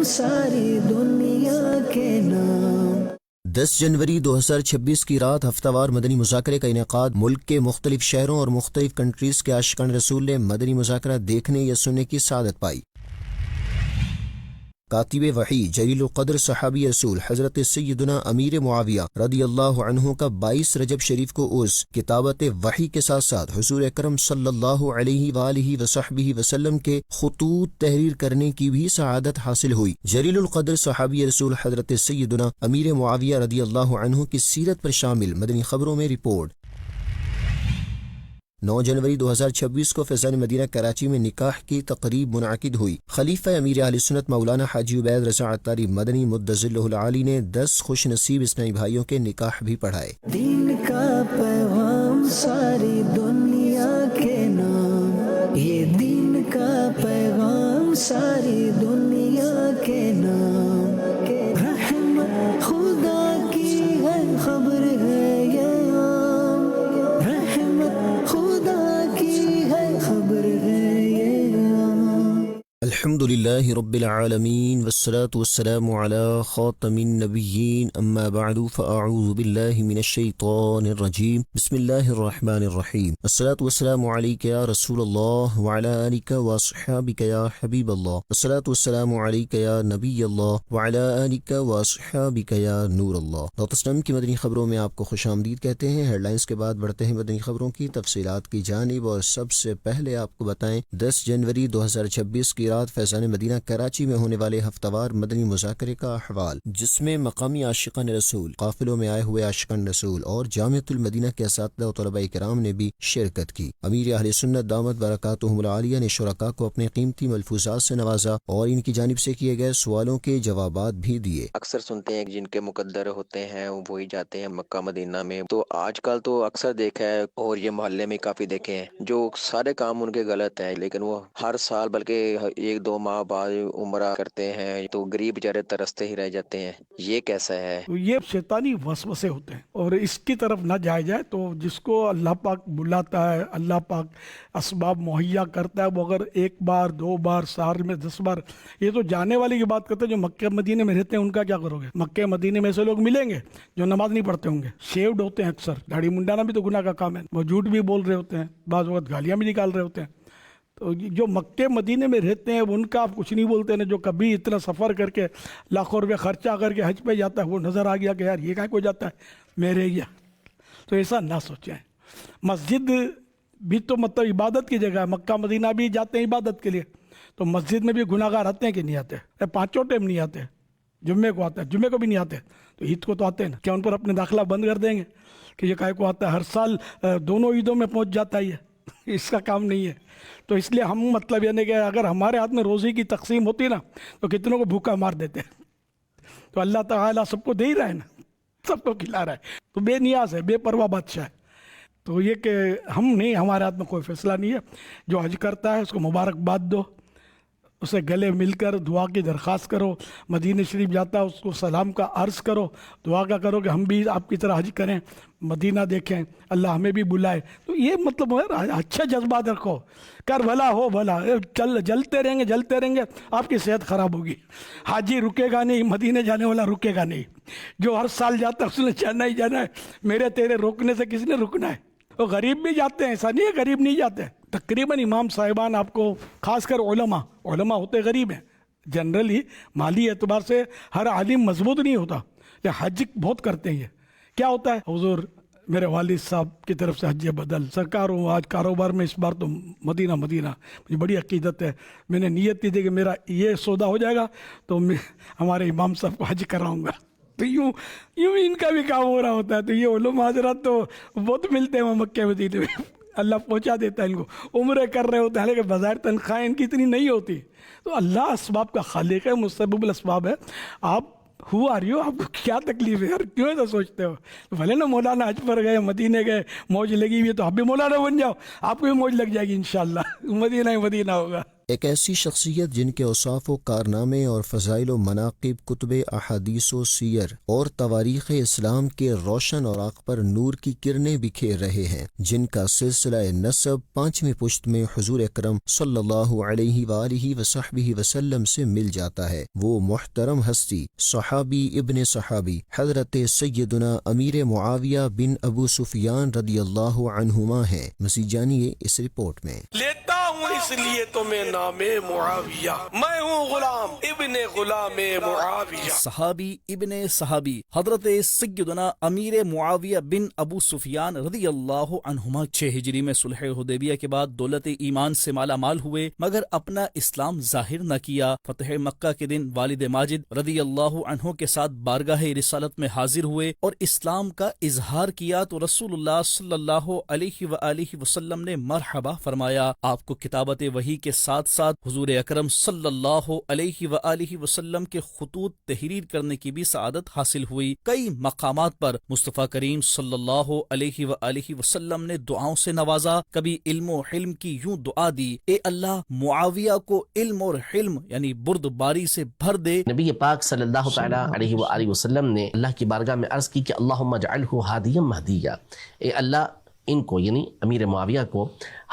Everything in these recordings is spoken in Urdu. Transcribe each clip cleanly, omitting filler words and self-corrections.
ساری دنیا کے نام۔ 10 جنوری 2026 کی رات ہفتہ وار مدنی مذاکرے کا انعقاد۔ ملک کے مختلف شہروں اور مختلف کنٹریز کے عاشقان رسول نے مدنی مذاکرہ دیکھنے یا سننے کی سعادت پائی۔ کاتب وحی جلیل القدر صحابی رسول حضرت سیدنا امیر معاویہ رضی اللہ عنہ کا 22 رجب شریف کو عرس کتابت وحی کے ساتھ ساتھ حضور اکرم صلی اللہ علیہ وآلہ وصحبہ وسلم کے خطوط تحریر کرنے کی بھی سعادت حاصل ہوئی۔ جلیل القدر صحابی رسول حضرت سیدنا امیر معاویہ رضی اللہ عنہ کی سیرت پر شامل مدنی خبروں میں رپورٹ۔ 9 جنوری 2026 کو فیضان مدینہ کراچی میں نکاح کی تقریب منعقد ہوئی۔ خلیفہ امیر اہل سنت مولانا حاجی عبید رضا عطاری مدنی مدظلہ العالی نے 10 خوش نصیب اسلامی بھائیوں کے نکاح بھی پڑھائے۔ دین کا پیغام ساری دنیا کے نام، یہ دین کا پیغام ساری دنیا کے نام، رحمت خدا کی ہے خبر ہے یہ عام، رحمت خدا کی ہے خبر ہے یہ عام۔ الحمد للہ رب العالمین والصلاة والسلام علی خاتم النبیین اما بعد فاعوذ باللہ من الشیطان الرجیم بسم اللہ الرحمن الرحیم الصلاة والسلام علیک یا رسول اللہ وعلی آلک واصحابک یا حبیب اللہ الصلاة والسلام علیک یا نبی اللہ وعلی آلک واصحابک یا نور اللہ۔ ڈاکٹر اسلام کی مدنی خبروں میں آپ کو خوش آمدید کہتے ہیں۔ ہیڈ لائنز کے بعد بڑھتے ہیں مدنی خبروں کی تفصیلات کی جانب، اور سب سے پہلے آپ کو بتائیں 10 جنوری 2026 کی رات فیضان مدینہ کراچی میں ہونے والے ہفتہ وار مدنی مذاکرے کا احوال، جس میں مقامی عاشقان رسول، قافلوں میں آئے ہوئے عاشقان رسول اور جامعۃ المدینہ کے اساتذہ و طلباء کرام نے بھی شرکت کی۔ امیر اہل سنت دامت برکاتہم العالیہ نے شرکاء کو اپنے قیمتی ملفوظات سے نوازا اور ان کی جانب سے کیے گئے سوالوں کے جوابات بھی دیے۔ اکثر سنتے ہیں کہ جن کے مقدر ہوتے ہیں وہی جاتے ہیں مکہ مدینہ میں، تو آج کل تو اکثر دیکھا ہے اور یہ محلے میں کافی دیکھے ہیں جو سارے کام ان کے غلط ہیں، لیکن وہ ہر سال بلکہ 1-2 ماہ بعد عمرہ کرتے ہیں، تو غریب بیچارے ترستے ہی رہ جاتے ہیں۔ یہ کیسا ہے؟ تو یہ شیطانی وسوسے ہوتے ہیں اور اس کی طرف نہ جایا جائے۔ تو جس کو اللہ پاک بلاتا ہے، اللہ پاک اسباب مہیا کرتا ہے، وہ اگر 1 بار 2 بار سال میں 10 بار، یہ تو جانے والے کی بات کرتے ہیں۔ جو مکہ مدینے میں رہتے ہیں ان کا کیا کرو گے؟ مکہ مدینے میں ایسے لوگ ملیں گے جو نماز نہیں پڑھتے ہوں گے، شیوڈ ہوتے ہیں، اکثر داڑھی منڈانا بھی تو گناہ کا کام ہے، وہ جھوٹ بھی بول رہے ہوتے ہیں، بعض وقت گالیاں بھی نکال رہے ہوتے ہیں۔ تو جو مکہ مدینے میں رہتے ہیں ان کا آپ کچھ نہیں بولتے ہیں۔ جو کبھی اتنا سفر کر کے لاکھوں روپے خرچہ کر کے حج پہ جاتا ہے، وہ نظر آ گیا کہ یار یہ کہاں کو جاتا ہے، میں رہ گیا، تو ایسا نہ سوچیں۔ مسجد بھی تو مطلب عبادت کی جگہ ہے، مکہ مدینہ بھی جاتے ہیں عبادت کے لیے، تو مسجد میں بھی گناہ گار آتے ہیں کہ نہیں آتے؟ 5 ٹائم نہیں آتے، جمعے کو آتے ہیں، جمعے کو بھی نہیں آتے، تو عید کو تو آتے ہیں نا۔ کیا ان پر اپنے داخلہ بند کر دیں گے کہ یہ کائے کو آتا ہے؟ ہر سال دونوں عیدوں میں پہنچ جاتا ہے، یہ اس کا کام نہیں ہے۔ تو اس لیے ہم مطلب یعنی کہ اگر ہمارے ہاتھ میں روزی کی تقسیم ہوتی نا تو کتنوں کو بھوکا مار دیتے ہیں۔ تو اللہ تعالیٰ سب کو دے ہی رہا ہے نا، سب کو کھلا رہا ہے، تو بے نیاز ہے، بے پرواہ بادشاہ ہے۔ تو یہ کہ ہم نہیں، ہمارے ہاتھ میں کوئی فیصلہ نہیں ہے۔ جو حج کرتا ہے اس کو مبارکباد دو، اسے گلے مل کر دعا کی درخواست کرو۔ مدینہ شریف جاتا ہے اس کو سلام کا عرض کرو، دعا کا کرو کہ ہم بھی آپ کی طرح حج کریں، مدینہ دیکھیں، اللہ ہمیں بھی بلائے۔ تو یہ مطلب ہے اچھا جذبات رکھو، کر بھلا ہو بھلا، جلتے رہیں گے آپ کی صحت خراب ہوگی۔ حاجی رکے گا نہیں، مدینہ جانے والا رکے گا نہیں۔ جو ہر سال جاتا ہے اس نے جانا ہی جانا ہے، میرے تیرے روکنے سے کس نے رکنا ہے؟ وہ غریب بھی جاتے ہیں، ایسا نہیں ہے غریب نہیں جاتے۔ تقریباً امام صاحبان آپ کو، خاص کر علماء ہوتے غریب ہیں جنرلی، مالی اعتبار سے ہر عالم مضبوط نہیں ہوتا، یہ حج بہت کرتے ہیں۔ یہ کیا ہوتا ہے؟ حضور میرے والد صاحب کی طرف سے حج بدل، سرکار ہوں آج کاروبار میں اس بار تو مدینہ مجھے بڑی عقیدت ہے، میں نے نیت کی تھی کہ میرا یہ سودا ہو جائے گا تو میں ہمارے امام صاحب کو حج کراؤں گا۔ تو یوں ان کا بھی کام ہو رہا ہوتا ہے۔ تو یہ علماء حضرات تو بہت ملتے ہیں مکہ مدینے میں، اللہ پہنچا دیتا ہے ان کو، عمرے کر رہے ہوتے ہیں، حالانکہ بظاہر تنخواہیں ان کی اتنی نہیں ہوتی۔ تو اللہ اسباب کا خالق ہے، مسبب الاسباب ہے۔ آپ ہو آ رہی ہو، آپ کو کیا تکلیف ہے یار، کیوں ایسا سوچتے ہو؟ بھلے نا مولانا حج پر گئے، مدینے گئے، موج لگی ہوئی ہے، تو آپ بھی مولانا بن جاؤ، آپ کو بھی موج لگ جائے گی انشاءاللہ، مدینہ ہی مدینہ ہوگا۔ ایک ایسی شخصیت جن کے اوصاف و کارنامے اور فضائل و مناقب کتب احادیث و سیر اور تواریخ اسلام کے روشن اوراق پر نور کی کرنیں بکھیر رہے ہیں، جن کا سلسلہ نسب 5ویں پشت میں حضور اکرم صلی اللہ علیہ وآلہ وصحبہ وسلم سے مل جاتا ہے، وہ محترم ہستی صحابی ابن صحابی حضرت سیدنا امیر معاویہ بن ابو سفیان رضی اللہ عنہما ہیں۔ مزید جانیے اس رپورٹ میں۔ لیتا ہوں اس لیے تو میں نام معاویہ، میں ہوں غلام ابن غلام معاویہ۔ صحابی ابن صحابی حضرت سیدنا امیر معاویہ بن ابو سفیان رضی اللہ عنہما 6 ہجری میں صلح حدیبیہ کے بعد دولت ایمان سے مالا مال ہوئے، مگر اپنا اسلام ظاہر نہ کیا۔ فتح مکہ کے دن والد ماجد رضی اللہ عنہ کے ساتھ بارگاہ رسالت میں حاضر ہوئے اور اسلام کا اظہار کیا تو رسول اللہ صلی اللہ علیہ وآلہ وسلم نے مرحبا فرمایا۔ آپ کو کتابت وحی کے ساتھ ساتھ حضور اکرم صلی اللہ علیہ وآلہ وسلم کے خطوط تحریر کرنے کی بھی سعادت حاصل ہوئی۔ کئی مقامات پر مصطفیٰ کریم صلی اللہ علیہ وآلہ وسلم نے دعاؤں سے نوازا۔ کبھی علم و حلم کی یوں دعا دی، اے اللہ معاویہ کو علم اور حلم یعنی بردباری سے بھر دے۔ نبی پاک صلی اللہ تعالیٰ علیہ وآلہ وسلم نے اللہ کی بارگاہ میں عرض کی کہ اللہم اجعلہ ہادیا مہدیا، اے اللہ ان کو یعنی امیر معاویہ کو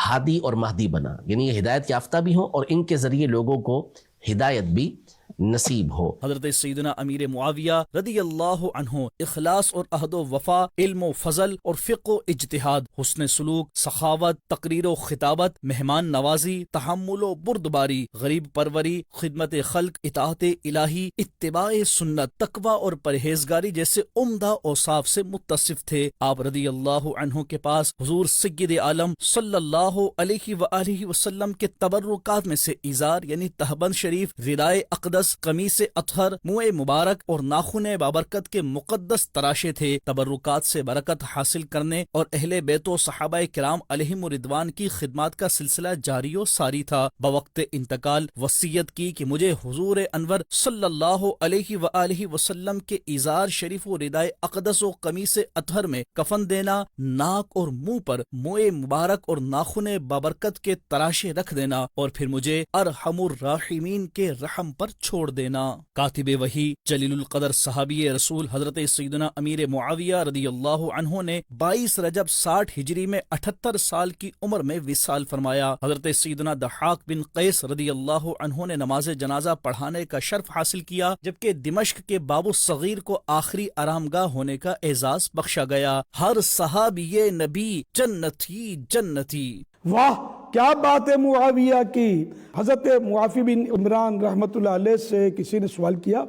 ہادی اور مہدی بنا، یعنی یہ ہدایت یافتہ بھی ہوں اور ان کے ذریعے لوگوں کو ہدایت بھی نصیب ہو۔ حضرت سیدنا امیر معاویہ رضی اللہ عنہ اخلاص اور عہد و وفا، علم و فضل اور فقہ و اجتہاد، حسن سلوک، سخاوت، تقریر و خطابت، مہمان نوازی، تحمل و بردباری، غریب پروری، خدمت خلق، اطاعت الہی، اتباع سنت، تقوی اور پرہیزگاری جیسے عمدہ اوصاف سے متصف تھے۔ آپ رضی اللہ عنہ کے پاس حضور سید عالم صلی اللہ علیہ وآلہ وسلم کے تبرکات میں سے ازار یعنی تہبند شریف، ردائے اقدس، قمیص اطہر، منہ مبارک اور ناخن بابرکت کے مقدس تراشے تھے۔ تبرکات سے برکت حاصل کرنے اور اہل بیت و صحابہ کرام علیہم رضوان کی خدمات کا سلسلہ جاری و ساری تھا۔ بوقت انتقال وصیت کی کہ مجھے حضور انور صلی اللہ علیہ وآلہ وسلم کے ازار شریف و ردائے اقدس و قمیص اطہر میں کفن دینا، ناک اور منہ پر منہ مبارک اور ناخن بابرکت کے تراشے رکھ دینا اور پھر مجھے ارحم الراحمین کے رحم پر چھوڑ دینا۔ کاتب وحی جلیل القدر صحابی رسول حضرت سیدنا امیر معاویہ رضی اللہ عنہ نے 22 رجب 60 ہجری میں 78 سال کی عمر میں وصال فرمایا۔ حضرت سیدنا ضحاک بن قیس رضی اللہ عنہ نے نماز جنازہ پڑھانے کا شرف حاصل کیا، جبکہ دمشق کے باب الصغیر کو آخری آرام گاہ ہونے کا اعزاز بخشا گیا۔ ہر صحابی نبی جنتی جنتی۔ واہ کیا بات ہے معاویہ کی۔ حضرت معافی بن عمران رحمۃ اللہ علیہ سے کسی نے سوال کیا،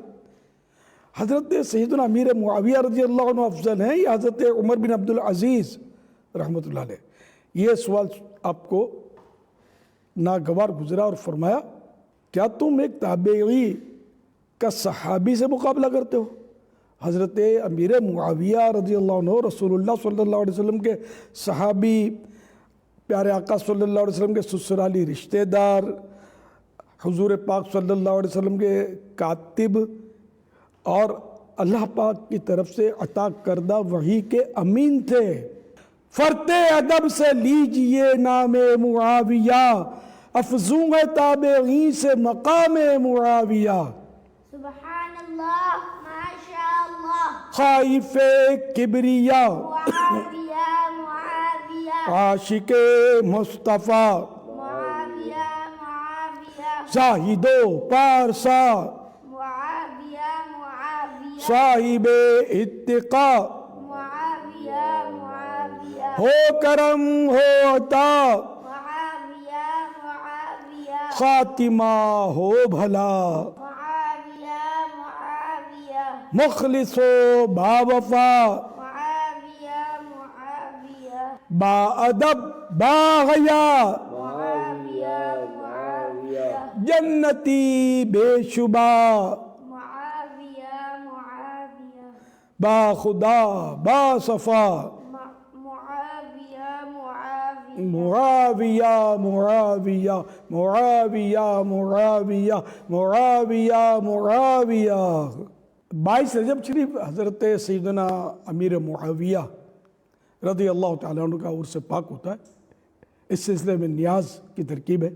حضرت سیدنا امیر معاویہ رضی اللہ عنہ افضل ہیں یا حضرت عمر بن عبد العزیز رحمۃ اللہ علیہ؟ یہ سوال آپ کو ناگوار گزرا اور فرمایا کیا تم ایک تابعی کا صحابی سے مقابلہ کرتے ہو؟ حضرت امیر معاویہ رضی اللہ عنہ رسول اللہ صلی اللہ علیہ وسلم کے صحابی، پیارے آقا صلی اللہ علیہ وسلم کے سسرالی رشتہ دار، حضور پاک صلی اللہ علیہ وسلم کے کاتب اور اللہ پاک کی طرف سے عطا کردہ وحی کے امین تھے۔ فرط ادب سے لیجئے نام معاویہ، افزوں ہے تابعین سے مقام معاویہ۔ سبحان اللہ، ماشاء اللہ۔ خائف کبریا، معاویہ معاویہ، عاشق مصطفیٰ، معاویہ معاویہ، زاہد و پارسا، معاویہ معاویہ، صاحب اتقا، معاویہ معاویہ، ہو کرم ہو عطا، معاویہ معاویہ، خاتمہ ہو بھلا، معاویہ معاویہ، مخلص و باوفا، معاویہ معاویہ، با ادب با حیا، معاویہ معاویہ، جنتی بے شبہ، معاویہ معاویہ، با خدا با صفا، معاویہ معاویہ، معاویہ معاویہ معاویہ معاویہ معاویہ معاویہ۔ 22 رجب شریف حضرت سیدنا امیر معاویہ رضی اللہ تعالیٰ عنہ کا عرس پاک ہوتا ہے۔ اس سلسلے میں نیاز کی ترکیب ہے۔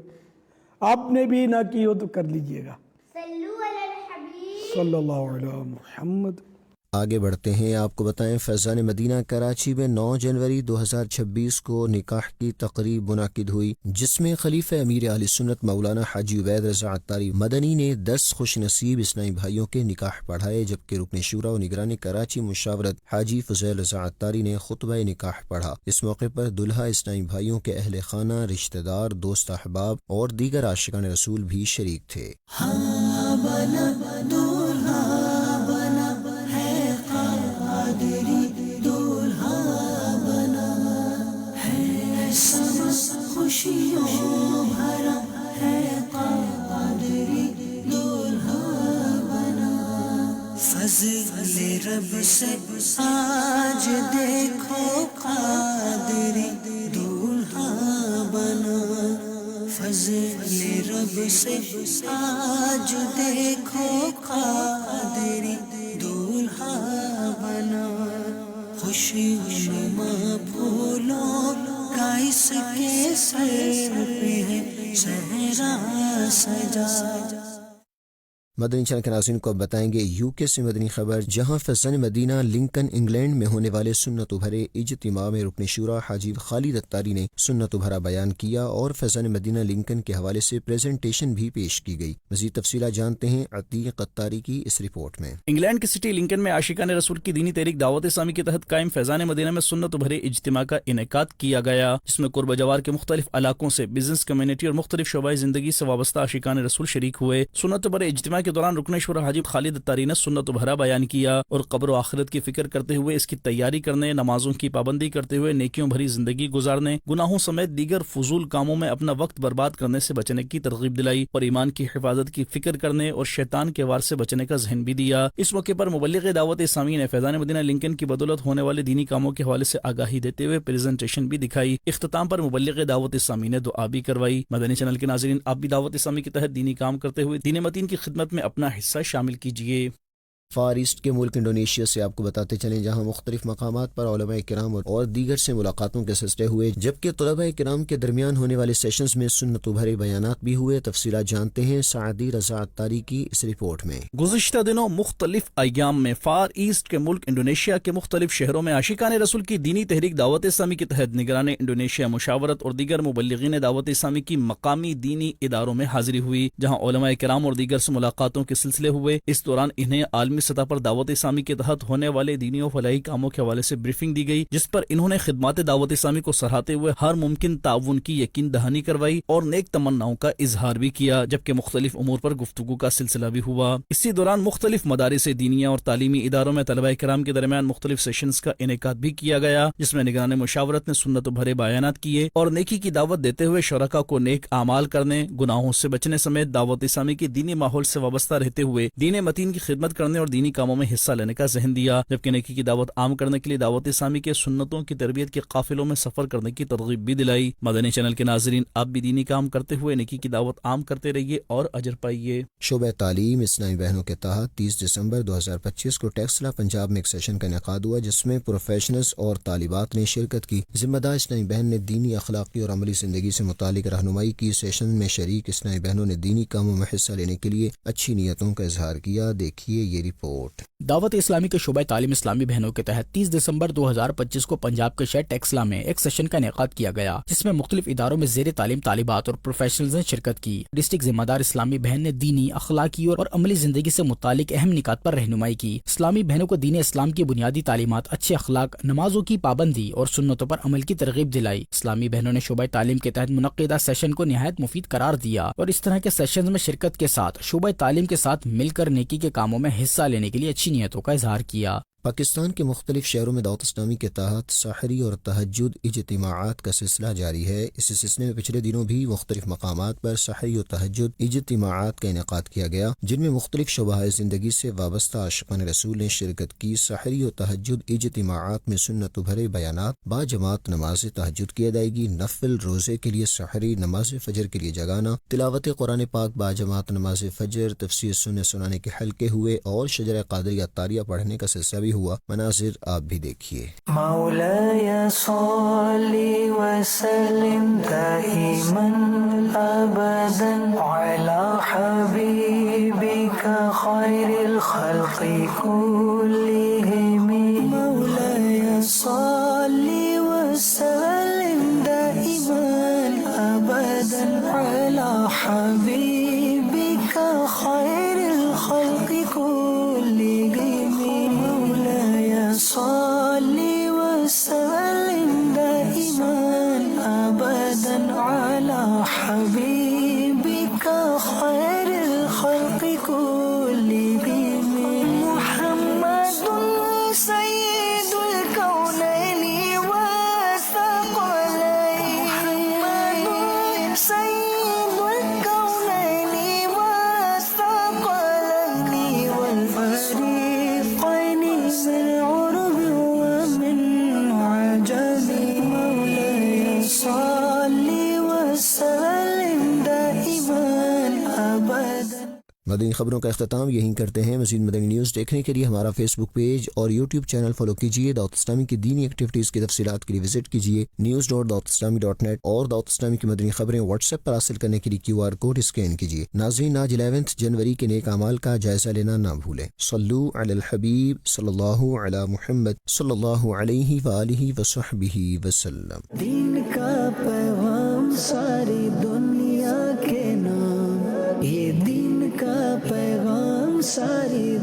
آپ نے بھی نہ کی ہو تو کر لیجئے گا. صلو علی الحبیب. صلی اللہ علیہ محمد. آگے بڑھتے ہیں. آپ کو بتائیں فیضان مدینہ کراچی میں 9 جنوری 2026 کو نکاح کی تقریب منعقد ہوئی، جس میں خلیفہ امیر اہل سنت مولانا حاجی عبید رضا عطاری مدنی نے 10 خوش نصیب اسلامی بھائیوں کے نکاح پڑھائے، جبکہ رکن شورا و نگران کراچی مشاورت حاجی فضیل رضا عطاری نے خطبہ نکاح پڑھا. اس موقع پر دلہا اسلامی بھائیوں کے اہل خانہ، رشتہ دار، دوست احباب اور دیگر عاشقان رسول بھی شریک تھے. خوشیوں بھرا ہے قادری دولہا بنا، فضل رب سے آج دیکھو قادری دولہا بنا، فضل رب سے آج دیکھو قادری دولہا بنا، خوشی شما پھولوں کا اس کے سر پہ ہے صحرا سجا. مدنی چینل کے ناظرین کو اب بتائیں گے یو کے سے مدنی خبر، جہاں فیضان مدینہ لنکن انگلینڈ میں ہونے والے سنت و بھرے اجتماع میں رکن شورا حاجی خالد عطاری نے سنت و بھرا بیان کیا اور فیضان مدینہ لنکن کے حوالے سے پریزنٹیشن بھی پیش کی گئی. مزید تفصیلات جانتے ہیں عتیق عطاری کی اس رپورٹ میں. انگلینڈ کی سٹی لنکن میں عاشقان رسول کی دینی تحریک دعوت اسلامی کے تحت قائم فیضان مدینہ میں سنت و بھرے اجتماع کا انعقاد کیا گیا، جس میں قرب جوار کے مختلف علاقوں سے بزنس کمیونٹی اور مختلف شعبۂ زندگی سے وابستہ عاشقان رسول شریک ہوئے. سنت و بھرے اجتماع کے دوران رکن شورا حاجی خالد عطاری نے سنت و بھرا بیان کیا اور قبر و آخرت کی فکر کرتے ہوئے اس کی تیاری کرنے، نمازوں کی پابندی کرتے ہوئے نیکیوں بھری زندگی گزارنے، گناہوں سمیت دیگر فضول کاموں میں اپنا وقت برباد کرنے سے بچنے کی ترغیب دلائی اور ایمان کی حفاظت کی فکر کرنے اور شیطان کے وار سے بچنے کا ذہن بھی دیا. اس موقع پر مبلغ دعوت اسلامی نے فیضان مدینہ لنکن کی بدولت ہونے والے دینی کاموں کے حوالے سے آگاہی دیتے ہوئے پریزنٹیشن بھی دکھائی. اختتام پر مبلغ دعوت اسلامی نے دعا بھی کروائی. مدنی چینل کے ناظرین، آپ بھی دعوت اسلامی کے تحت دینی کام کرتے ہوئے دین متین کی خدمت میں اپنا حصہ شامل کیجیے. فار ایسٹ کے ملک انڈونیشیا سے آپ کو بتاتے چلیں، جہاں مختلف مقامات پر علماء کرام اور دیگر سے ملاقاتوں کے سلسلے ہوئے، جبکہ طلباء کرام کے درمیان ہونے والے سیشنز میں سنت و بھرے بیانات بھی ہوئے. تفصیلات جانتے ہیں سعدی رضا عطاری کی اس رپورٹ میں. گزشتہ دنوں مختلف ایام میں فار ایسٹ کے ملک انڈونیشیا کے مختلف شہروں میں عاشقان رسول کی دینی تحریک دعوت اسلامی کے تحت نگران انڈونیشیا مشاورت اور دیگر مبلغین دعوت اسلامی کی مقامی دینی اداروں میں حاضری ہوئی، جہاں علماء کرام اور دیگر سے ملاقاتوں کے سلسلے ہوئے. اس دوران انہیں عالمی سطح پر دعوت اسلامی کے تحت ہونے والے دینی و فلاحی کاموں کے حوالے سے بریفنگ دی گئی، جس پر انہوں نے خدمات دعوت اسلامی کو سراہتے ہوئے ہر ممکن تعاون کی یقین دہانی کروائی اور نیک تمناؤں کا اظہار بھی کیا، جبکہ مختلف امور پر گفتگو کا سلسلہ بھی ہوا. اسی دوران مختلف مدارس دینیہ اور تعلیمی اداروں میں طلباء کرام کے درمیان مختلف سیشنز کا انعقاد بھی کیا گیا، جس میں نگران مشاورت نے سنت و بھرے بیانات کیے اور نیکی کی دعوت دیتے ہوئے شرکاء کو نیک اعمال کرنے، گناہوں سے بچنے سمیت دعوت اسلامی کی دینی ماحول سے وابستہ رہتے ہوئے دین متین کی خدمت کرنے اور دینی کاموں میں حصہ لینے کا ذہن دیا، جبکہ نیکی کی دعوت عام کرنے کے لیے دعوت اسلامی کے سنتوں کی تربیت کے قافلوں میں سفر کرنے کی ترغیب بھی دلائی. مدنی چینل کے ناظرین، آپ بھی دینی کام کرتے ہوئے نیکی کی دعوت عام کرتے رہیے اور اجر پائیے. شعبہ تعلیم اسلامی بہنوں کے تحت 30 دسمبر 2025 کو ٹیکسلا پنجاب میں ایک سیشن کا انعقاد ہوا، جس میں پروفیشنلز اور طالبات نے شرکت کی. ذمہ دار اسلامی بہن نے دینی، اخلاقی اور عملی زندگی سے متعلق رہنمائی کی. سیشن میں شریک اسلامی بہنوں نے دینی کاموں میں حصہ لینے کے لیے اچھی نیتوں کا اظہار کیا. دیکھیے یہ رپورٹ. دعوت اسلامی کے شعبہ تعلیم اسلامی بہنوں کے تحت 30 دسمبر 2025 کو پنجاب کے شہر ٹیکسلا میں ایک سیشن کا انعقاد کیا گیا، جس میں مختلف اداروں میں زیر تعلیم طالبات اور پروفیشنلز نے شرکت کی. ڈسٹرکٹ ذمہ دار اسلامی بہن نے دینی، اخلاقی اور عملی زندگی سے متعلق اہم نکات پر رہنمائی کی. اسلامی بہنوں کو دین اسلام کی بنیادی تعلیمات، اچھے اخلاق، نمازوں کی پابندی اور سنتوں پر عمل کی ترغیب دلائی. اسلامی بہنوں نے شعبہ تعلیم کے تحت منعقدہ سیشن کو نہایت مفید قرار دیا اور اس طرح کے سیشنز میں شرکت کے ساتھ شعبہ تعلیم کے ساتھ مل کر نیکی کے کاموں میں حصہ لینے کے لیے اچھی نیتوں کا اظہار کیا. پاکستان کے مختلف شہروں میں دعوت اسلامی کے تحت سحری اور تہجد اجتماعات کا سلسلہ جاری ہے. اس سلسلے میں پچھلے دنوں بھی مختلف مقامات پر سحری اور تہجد اجتماعات کا انعقاد کیا گیا، جن میں مختلف شعبہ زندگی سے وابستہ عاشقان رسول نے شرکت کی. سحری اور تہجد اجتماعات میں سنت و بھرے بیانات، با جماعت نماز تہجد کی ادائیگی، نفل روزے کے لیے سحری، نماز فجر کے لیے جگانا، تلاوت قرآن پاک، با جماعت نماز فجر، تفسیر سننے سنانے کے حلقے ہوئے اور شجرہ قادریہ عطاریہ پڑھنے کا سلسلہ بھی ہوا مناظر آپ بھی دیکھیے۔ مولاي صل وسلم دائما أبدا على حبيبك خير الخلق كلهم مولاي صل وسلم دائما أبدا على حبيبك خير الخلق كلهم مولاي صل وسلم دائما أبدا على حبيبك خير الخلق كلهم محمد سيد الكونين والثقلين محمد سيد الكونين والثقلين والفريقين من عرب ومن عجم مولاي صل وسلم دائما أبدا۔ مدنی خبروں کا اختتام یہیں کرتے ہیں۔ مزید مدنی نیوز دیکھنے کے لیے ہمارا فیس بک پیج اور یوٹیوب چینل فالو کیجیے۔ دعوت اسلامی کی دینی ایکٹیویٹیز کی تفصیلات کے لیے وزٹ کیجیے news.dawatislami.net اور دعوت اسلامی کی مدنی خبریں واٹس ایپ پر حاصل کرنے کے لیے QR کوڈ اسکین کیجیے۔ ناظرین، آج 11 جنوری کے نیک اعمال کا جائزہ لینا نہ بھولیں۔ صلو علی الحبیب صلی اللہ علی محمد صلی اللہ علیہ وآلہ وصحبہ وسلم۔ دین کا پیغام ساری دنیا کے نام، یہ دین کا پیغام ساری